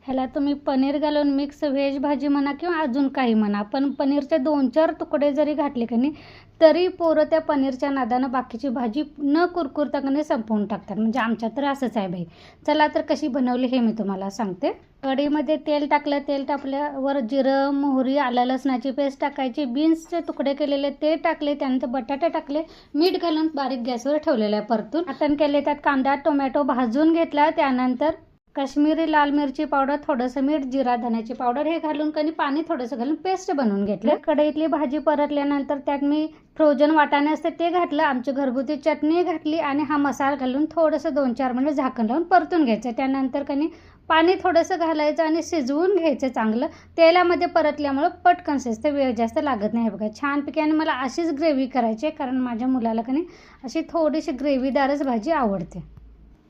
ह्याला तुम्ही पनीर घालून मिक्स व्हेज भाजी म्हणा किंवा अजून काही म्हणा, पण पनीरचे 2-4 तुकडे जरी घातले की नाही तरी पोरं त्या पनीरच्या नादानं बाकीची भाजी न कुरकुरता की नाही संपवून टाकतात. म्हणजे आमच्यात तर असंच आहे बाई. चला तर कशी बनवली हे मी तुम्हाला सांगते. कढईमध्ये तेल टाकलं. तेल टाकल्यावर जिरं, मोहरी, आलं लसणाची पेस्ट टाकायची. बीन्सचे तुकडे केलेले ते टाकले. त्यानंतर बटाटे टाकले. मीठ घालून बारीक गॅसवर ठेवलेलं आहे परतून. वाटण केले. त्यात कांदा टोमॅटो भाजून घेतला. त्यानंतर काश्मीरी लाल मिरची पावडर, थोडंसं मीठ, जिरा धण्याची पावडर हे घालून कणी पाणी थोडंसं घालून पेस्ट बनवून घेतलं. कढईतली भाजी परतल्यानंतर त्यात मी फ्रोजन वाटाणे असते ते घातलं. आमची घरगुती चटणी घातली आणि हा मसाला घालून थोडंसं 2-4 मिनिट झाकण लावून परतून घ्यायचं. त्यानंतर कणी पाणी थोडंसं घालायचं आणि शिजवून घ्यायचं चांगलं. तेलामध्ये परतल्यामुळं पटकन शिजते, वेळ जास्त लागत नाही. बघा छानपैकी. आणि मला अशीच ग्रेव्ही करायची आहे कारण माझ्या मुलाला कणी अशी थोडीशी ग्रेव्हीदारच भाजी आवडते.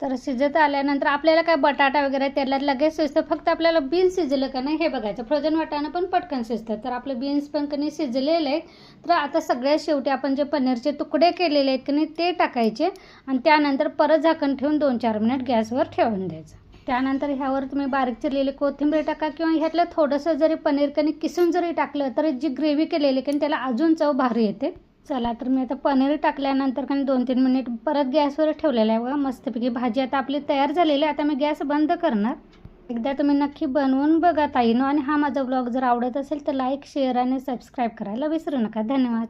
तर शिजत आल्यानंतर आपल्याला काय बटाटा वगैरे त्याला लगेच शिजतं. फक्त आपल्याला बीन्स शिजलं का नाही हे बघायचं. फ्रोजन वाटाणं पण पटकन शिजतं. तर आपलं बीन्स पण कणी शिजलेलं आहे. तर आता सगळ्यात शेवटी आपण जे पनीरचे तुकडे केलेले आहेत की नाही ते टाकायचे आणि त्यानंतर परत झाकण ठेवून 2-4 मिनिट गॅसवर ठेवून द्यायचं. त्यानंतर ह्यावर तुम्ही बारीक चिरलेली कोथिंबीर टाका किंवा ह्यातलं थोडंसं जरी पनीर कणी किसून जरी टाकलं तरी जी ग्रेव्ही केलेली की त्याला अजून चव भारी येते. चला तर मी आता पनीर टाकल्यानंतर काही 2-3 मिनिट परत गॅसवर ठेवलेलं आहे. बघा मस्तपैकी भाजी आता आपली तयार झालेली आहे. आता मी गॅस बंद करणार. एकदा तुम्ही नक्की बनवून बघा ताईनो. आणि हा माझा ब्लॉग जर आवडत असेल तर लाईक, शेअर आणि सबस्क्राईब करायला विसरू नका. धन्यवाद.